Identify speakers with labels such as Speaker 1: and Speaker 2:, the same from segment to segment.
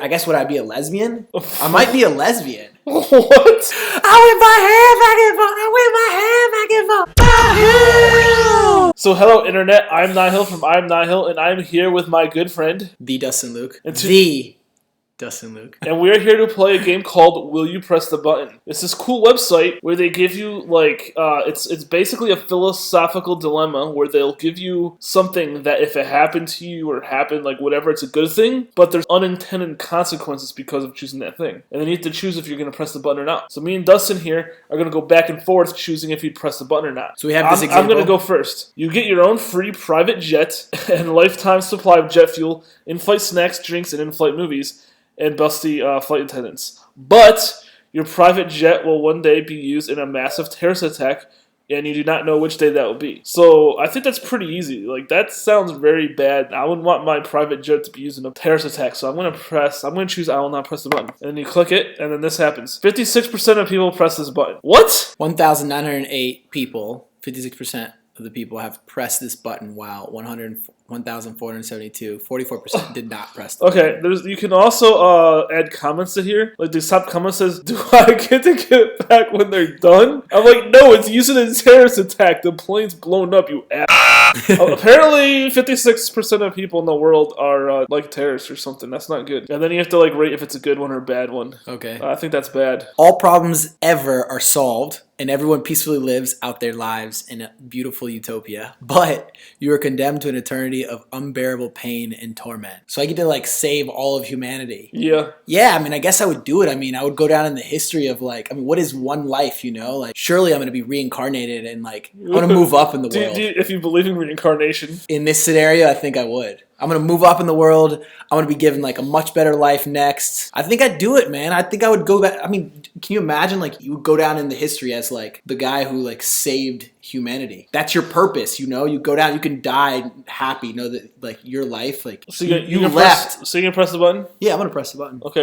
Speaker 1: I guess would I be a lesbian? I might be a lesbian.
Speaker 2: What?
Speaker 1: I wave my hand back and forth.
Speaker 2: So hello internet, I'm Nihill from I'm Nihill, and I'm here with my good friend,
Speaker 1: The Dustin Luke. Dustin Luke.
Speaker 2: And we're here to play a game called Will You Press the Button? It's this cool website where they give you, like, it's basically a philosophical dilemma where they'll give you something that if it happened to you or happened, like, whatever, it's a good thing, but there's unintended consequences because of choosing that thing. And then you have to choose if you're going to press the button or not. So me and Dustin here are going to go back and forth choosing if you'd press the button or not.
Speaker 1: So we have this example.
Speaker 2: I'm going to go first. You get your own free private jet and lifetime supply of jet fuel, in-flight snacks, drinks, and in-flight movies, and busty flight attendants. But your private jet will one day be used in a massive terrorist attack, and you do not know which day that will be. So I think that's pretty easy. Like, that sounds very bad. I wouldn't want my private jet to be used in a terrorist attack, so I'm going to choose I will not press the button. And then you click it, and then this happens. 56% of people press this button. What?
Speaker 1: 1,908 people, 56% of the people have pressed this button, while 1,472, 44% did not press the button.
Speaker 2: Okay, you can also add comments to here. Like, the top comment says, do I get to get back when they're done? I'm like, no, it's using a terrorist attack. The plane's blown up, you ass. Apparently, 56% of people in the world are like terrorists or something. That's not good. And then you have to like rate if it's a good one or a bad one.
Speaker 1: Okay.
Speaker 2: I think that's bad.
Speaker 1: All problems ever are solved, and everyone peacefully lives out their lives in a beautiful utopia. But you are condemned to an eternity of unbearable pain and torment. So I get to like save all of humanity.
Speaker 2: Yeah.
Speaker 1: Yeah, I mean, I guess I would do it. I mean, I would go down in the history of like, I mean, what is one life, you know? Like, surely I'm going to be reincarnated and like, I'm going to move up in the world.
Speaker 2: If you believe in reincarnation.
Speaker 1: In this scenario, I think I would. I'm going to move up in the world. I'm going to be given like a much better life next. I think I'd do it, man. I think I would go back. I mean, can you imagine like you would go down in the history as like the guy who like saved humanity? That's your purpose, you know? You go down, you can die happy, know that like your life, like
Speaker 2: so
Speaker 1: you left.
Speaker 2: So you're going to press the button?
Speaker 1: Yeah, I'm going to press the button.
Speaker 2: Okay,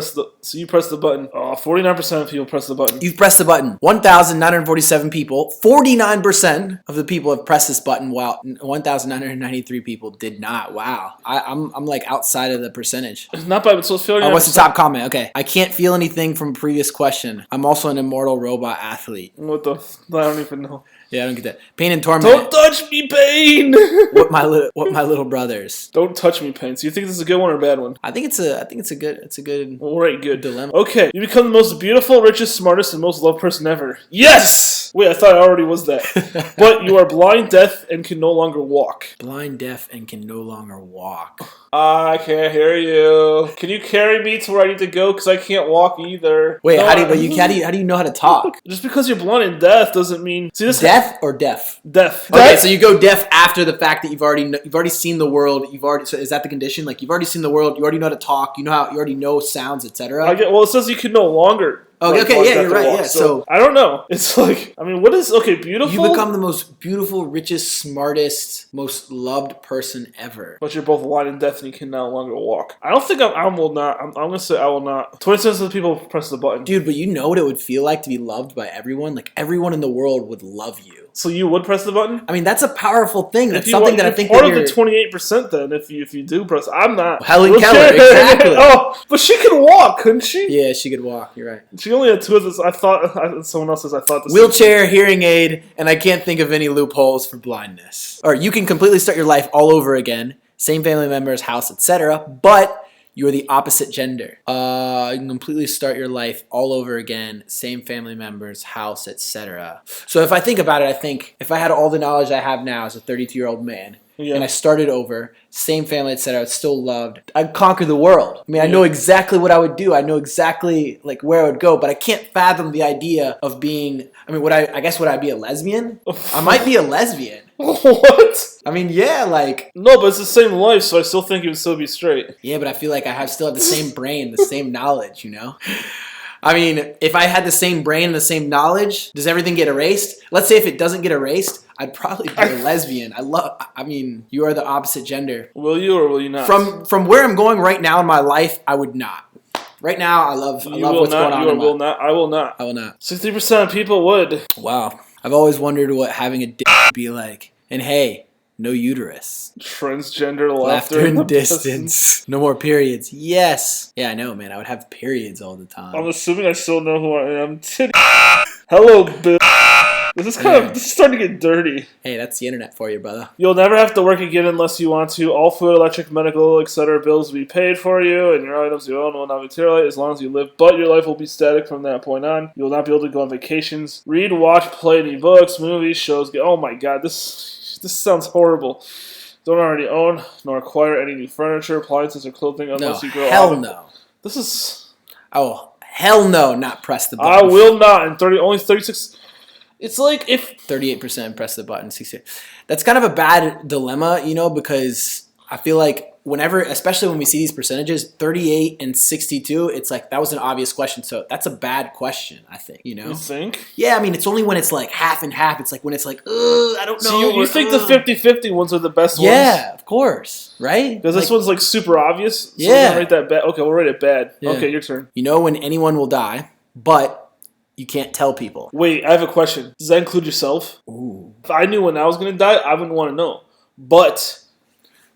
Speaker 2: so you press the button. 49% of people press the button.
Speaker 1: You've pressed the button. 1,947 people, 49% of the people have pressed this button, while 1,993 people did not. Wow. I'm like outside of the percentage.
Speaker 2: It's not bad, so it's 49%.
Speaker 1: What's the top comment? Okay. I can't feel anything from a previous question. I'm also an immortal robot athlete.
Speaker 2: What the? I don't even know.
Speaker 1: Yeah, I don't get that. Pain and torment.
Speaker 2: Don't touch me, Pain!
Speaker 1: What my little brothers.
Speaker 2: Don't touch me, Pain. So you think this is a good one or a bad one?
Speaker 1: I think it's a good
Speaker 2: All right, good
Speaker 1: dilemma.
Speaker 2: Okay, you become the most beautiful, richest, smartest, and most loved person ever. Yes! Wait, I thought I already was that. But you are blind, deaf, and can no longer walk.
Speaker 1: Blind, deaf, and can no longer walk.
Speaker 2: I can't hear you. Can you carry me to where I need to go? Because I can't walk either.
Speaker 1: Wait, how do you know how to talk?
Speaker 2: Just because you're blind and deaf doesn't mean... See, this
Speaker 1: deaf or deaf?
Speaker 2: Deaf.
Speaker 1: Okay, so you go deaf after the fact that you've already seen the world. So is that the condition? Like you've already seen the world. You already know how to talk. You already know sounds, etc.
Speaker 2: Well, it says you can no longer.
Speaker 1: Okay, yeah, you're right. Yeah,
Speaker 2: so I don't know. It's like, I mean, what is beautiful?
Speaker 1: You become the most beautiful, richest, smartest, most loved person ever.
Speaker 2: But you're both blind and deaf, and you can no longer walk. I don't think I will not. I'm gonna say I will not. 20% of the people press the button.
Speaker 1: Dude, but you know what it would feel like to be loved by everyone? Like everyone in the world would love you.
Speaker 2: So you would press the button?
Speaker 1: I mean, that's a powerful thing. That's something that I think
Speaker 2: part of the 28%. Then, if you do press, I'm not.
Speaker 1: Helen Keller, exactly.
Speaker 2: Oh, but she could walk, couldn't she?
Speaker 1: Yeah, she could walk. You're right.
Speaker 2: She only had two of this. I thought someone else says I thought this.
Speaker 1: Wheelchair, hearing aid, and I can't think of any loopholes for blindness. Or you can completely start your life all over again, same family members, house, etc. But you are the opposite gender. You can completely start your life all over again, same family members, house, etc. So if I think about it, I think if I had all the knowledge I have now as a 32-year-old man, and I started over, same family, etc., still loved, I'd conquer the world. I mean, I know exactly what I would do. I know exactly like where I would go, but I can't fathom the idea of being, I mean, would I be a lesbian? I might be a lesbian.
Speaker 2: What?
Speaker 1: I mean, yeah, like...
Speaker 2: No, but it's the same life, so I still think you would still be straight.
Speaker 1: Yeah, but I feel like I still have the same brain, the same knowledge, you know? I mean, if I had the same brain and the same knowledge, does everything get erased? Let's say if it doesn't get erased, I'd probably be a lesbian. I mean, you are the opposite gender.
Speaker 2: Will you or will you not?
Speaker 1: From where I'm going right now in my life, I would not. Right now, I love what's going on.
Speaker 2: You will not. I will not.
Speaker 1: I will not.
Speaker 2: 60% of people would.
Speaker 1: Wow. I've always wondered what having a dick would be like. And hey, No uterus.
Speaker 2: Transgender
Speaker 1: Laughter and distance. No more periods. Yes. Yeah, I know, man. I would have periods all the time.
Speaker 2: I'm assuming I still know who I am. Hello, bitch. This is starting to get dirty.
Speaker 1: Hey, that's the internet for you, brother.
Speaker 2: You'll never have to work again unless you want to. All food, electric, medical, etc. bills will be paid for you, and your items you own will not materialize as long as you live. But your life will be static from that point on. You will not be able to go on vacations, read, watch, play any books, movies, shows. Oh my god, this sounds horrible. Don't already own nor acquire any new furniture, appliances, or clothing unless you grow up.
Speaker 1: Hell no.
Speaker 2: This is.
Speaker 1: Oh, hell no! Not press the button.
Speaker 2: I will not. And only 36. It's like if
Speaker 1: 38% press the button. 60. That's kind of a bad dilemma, because I feel like whenever, especially when we see these percentages, 38 and 62, it's like that was an obvious question. So that's a bad question, I think.
Speaker 2: You think?
Speaker 1: Yeah, I mean, it's only when it's like half and half. It's like when it's like, I don't know.
Speaker 2: So you think the 50-50 ones are the best ones?
Speaker 1: Yeah, of course, right?
Speaker 2: Because this one's like super obvious. So
Speaker 1: yeah.
Speaker 2: We're gonna rate that bad. Okay, we'll rate it bad.
Speaker 1: Yeah.
Speaker 2: Okay, your turn.
Speaker 1: You know when anyone will die, but you can't tell people.
Speaker 2: Wait, I have a question. Does that include yourself?
Speaker 1: Ooh.
Speaker 2: If I knew when I was going to die, I wouldn't want to know. But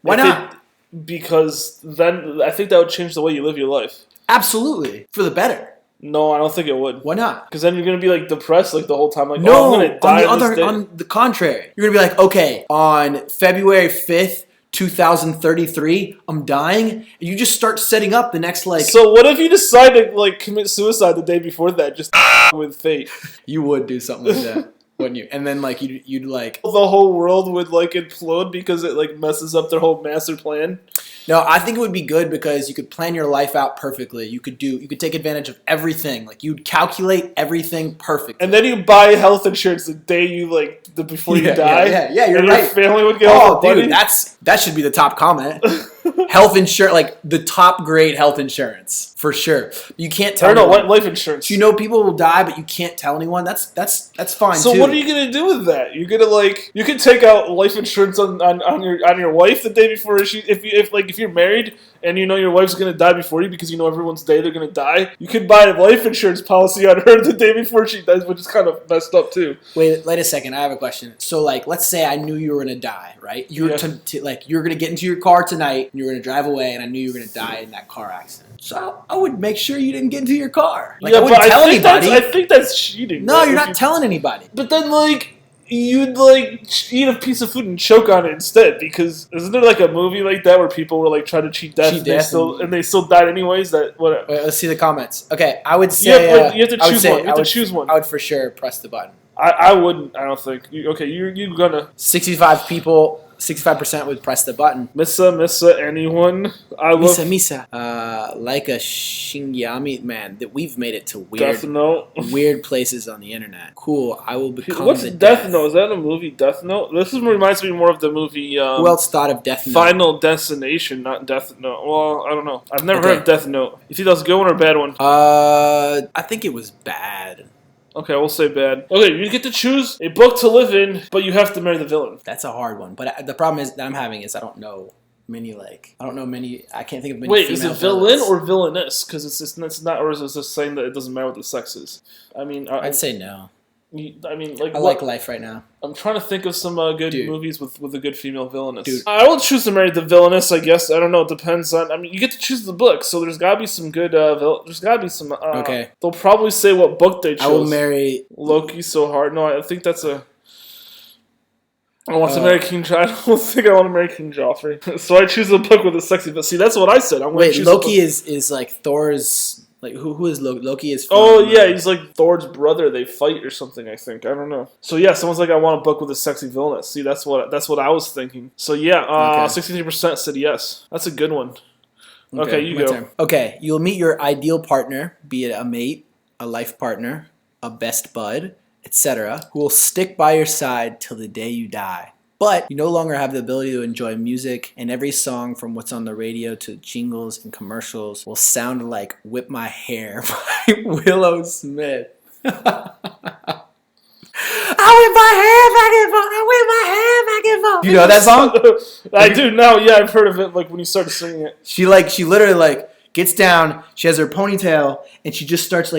Speaker 1: why not?
Speaker 2: Because then I think that would change the way you live your life.
Speaker 1: Absolutely. For the better.
Speaker 2: No, I don't think it would.
Speaker 1: Why not?
Speaker 2: Because then you're going to be like depressed like the whole time. Like,
Speaker 1: no,
Speaker 2: I'm going to die
Speaker 1: on the contrary. You're going to be like, okay, on February 5th, 2033, I'm dying, and you just start setting up the next
Speaker 2: So what if you decide to commit suicide the day before that, just with fate?
Speaker 1: You would do something like that, wouldn't you? And then you'd the
Speaker 2: whole world would implode because it messes up their whole master plan.
Speaker 1: No, I think it would be good because you could plan your life out perfectly. You could take advantage of everything. You'd calculate everything perfectly.
Speaker 2: And then you buy health insurance the day you before you die.
Speaker 1: Yeah, you're
Speaker 2: and
Speaker 1: right.
Speaker 2: Your family would get all the money.
Speaker 1: Dude, that should be the top comment. Health insurance, the top grade health insurance for sure. You can't tell.
Speaker 2: No, life insurance.
Speaker 1: People will die, but you can't tell anyone. That's fine.
Speaker 2: So
Speaker 1: too.
Speaker 2: what are you gonna do with that? You're gonna you can take out life insurance on your wife the day before if you're married and your wife's gonna die before you because everyone's day they're gonna die. You could buy a life insurance policy on her the day before she dies, which is kind of messed up too.
Speaker 1: Wait a second. I have a question. So let's say I knew you were gonna die, right? You're gonna get into your car tonight and you're gonna drive away, and I knew you were gonna die in that car accident. So I would make sure you didn't get into your car. I wouldn't tell anybody.
Speaker 2: I think that's cheating.
Speaker 1: No, you're not telling anybody.
Speaker 2: But then you'd eat a piece of food and choke on it instead, because isn't there a movie like that where people were trying to cheat death, and they still died anyways? Wait,
Speaker 1: let's see the comments. Okay, I would say
Speaker 2: you have to choose one. You have to choose one.
Speaker 1: I would for sure press the button.
Speaker 2: I wouldn't. I don't think. You're gonna.
Speaker 1: 65 people. 65% would press the button.
Speaker 2: Missa, anyone?
Speaker 1: Misa. Like a Shingyami, man. That we've made it to weird places on the internet. Cool. I will become.
Speaker 2: What's Death Note? Is that a movie? Death Note. This reminds me more of the movie.
Speaker 1: Who else thought of Death Note?
Speaker 2: Final Destination, not Death Note. Well, I don't know. I've never heard of Death Note. You think that was a good one or a bad one?
Speaker 1: I think it was bad.
Speaker 2: Okay, we'll say bad. Okay, you get to choose a book to live in, but you have to marry the villain.
Speaker 1: That's a hard one. But the problem that I'm having is I don't know many. I can't think of many.
Speaker 2: Wait, is it villain or villainess? Because it's not, or is it just saying that it doesn't matter what the sex is? I mean,
Speaker 1: I'd say no.
Speaker 2: I
Speaker 1: like life right now.
Speaker 2: I'm trying to think of some good movies with a good female villainess.
Speaker 1: Dude.
Speaker 2: I will choose to marry the villainess, I guess. I don't know. It depends on. I mean, you get to choose the book, so there's gotta be some good. There's gotta be some.
Speaker 1: Okay.
Speaker 2: They'll probably say what book they chose.
Speaker 1: I will marry
Speaker 2: Loki so hard. No, I think that's a. I want to marry King. I don't think I want to marry King Joffrey. So I choose a book with a sexy. But see, that's what I said.
Speaker 1: Wait, Loki is like Thor's. Who is Loki? Loki is from,
Speaker 2: oh, yeah, he's like Thor's brother. They fight or something, I think. I don't know. So, yeah, someone's like, I want a book with a sexy villainess. See, that's what I was thinking. So, yeah, 63% said yes. That's a good one. Okay, you go.
Speaker 1: Turn. Okay, you'll meet your ideal partner, be it a mate, a life partner, a best bud, etc., who will stick by your side till the day you die. But you no longer have the ability to enjoy music, and every song from what's on the radio to jingles and commercials will sound like Whip My Hair by Willow Smith. I whip my hair back and forth. You know that song?
Speaker 2: I do now. Yeah, I've heard of it. When you started singing it,
Speaker 1: she literally gets down. She has her ponytail and she just starts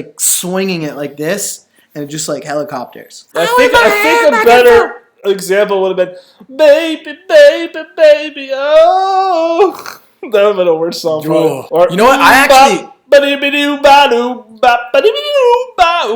Speaker 2: example would have been, baby, baby, baby, oh. That would have been a worse song, probably. Or,
Speaker 1: you know what? I actually...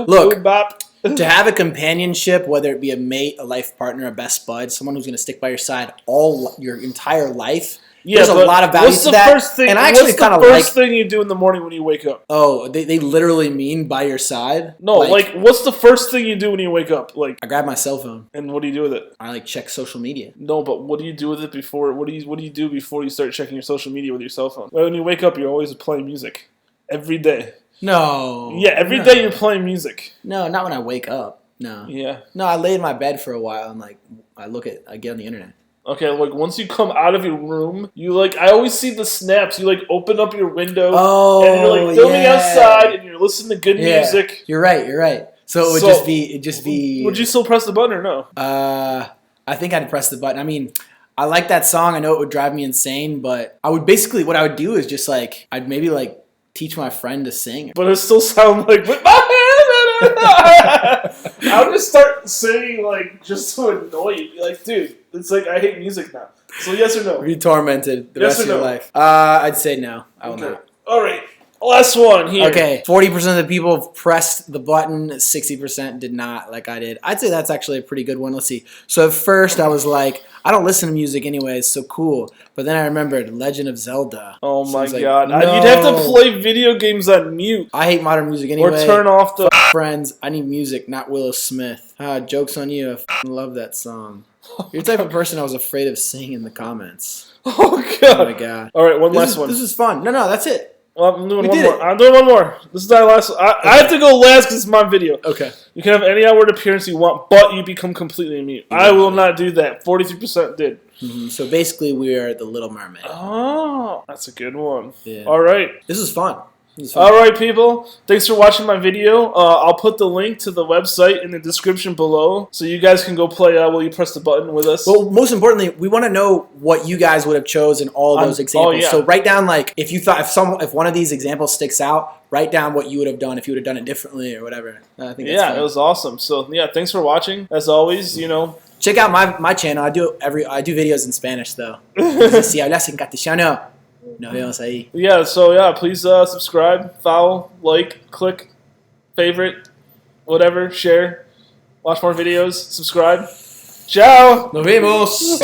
Speaker 1: Look, to have a companionship, whether it be a mate, a life partner, a best bud, someone who's going to stick by your side all your entire life, there's a lot of value to that.
Speaker 2: And I actually kind of like... What's the first thing you do in the morning when you wake up?
Speaker 1: Oh, they literally mean by your side?
Speaker 2: No, like, what's the first thing you do when you wake up? Like,
Speaker 1: I grab my cell phone.
Speaker 2: And what do you do with it?
Speaker 1: I check social media.
Speaker 2: No, but what do you do with it before? What do you do before you start checking your social media with your cell phone? Well, when you wake up, you're always playing music every day.
Speaker 1: No.
Speaker 2: Yeah, every day you're playing music.
Speaker 1: No, not when I wake up. No.
Speaker 2: Yeah.
Speaker 1: No, I lay in my bed for a while and I get on the internet.
Speaker 2: Okay, once you come out of your room, I always see the snaps. You open up your window and you're filming outside and you're listening to good music.
Speaker 1: You're right. So it would just be.
Speaker 2: Would you still press the button or no?
Speaker 1: I think I'd press the button. I mean, I like that song. I know it would drive me insane, but what I would do is just I'd maybe teach my friend to sing.
Speaker 2: But it still sound like with my hand. I would just start singing just to annoy you. Be like, dude, it's I hate music now. So yes or no?
Speaker 1: Be tormented the rest of your life. I'd say no. I will not.
Speaker 2: All right. Last one here.
Speaker 1: Okay, 40% of the people pressed the button, 60% did not, like I did. I'd say that's actually a pretty good one. Let's see. So at first I was like, I don't listen to music anyways, so cool. But then I remembered Legend of Zelda.
Speaker 2: Oh my god. No. You'd have to play video games on mute.
Speaker 1: I hate modern music anyway.
Speaker 2: Or turn off the...
Speaker 1: Friends, I need music, not Willow Smith. Joke's on you, I love that song. You're the type of person I was afraid of seeing in the comments.
Speaker 2: Oh god.
Speaker 1: Oh my god.
Speaker 2: All right, last one.
Speaker 1: This is fun. No, that's it.
Speaker 2: Well, I'm doing one more. I'm doing one more. This is our last one. I have to go last because it's my video.
Speaker 1: Okay.
Speaker 2: You can have any outward appearance you want, but you become completely mute. I will not do that. 43% did.
Speaker 1: Mm-hmm. So basically, we are the Little Mermaid.
Speaker 2: Oh, that's a good one.
Speaker 1: Yeah.
Speaker 2: All right.
Speaker 1: This is fun.
Speaker 2: All right, people. Thanks for watching my video. I'll put the link to the website in the description below, so you guys can go play Will You Press the Button with us.
Speaker 1: Well, most importantly, we want to know what you guys would have chosen all those examples.
Speaker 2: Oh, yeah.
Speaker 1: So write down if you thought if one of these examples sticks out, write down what you would have done if you would have done it differently or whatever. I think that's fun.
Speaker 2: It was awesome. So thanks for watching. As always,
Speaker 1: check out my channel. I do videos in Spanish though. Si hablas en castellano. Nos vemos ahí.
Speaker 2: Yeah, so please subscribe, follow, click, favorite, whatever, share, watch more videos, subscribe. Ciao!
Speaker 1: Nos vemos!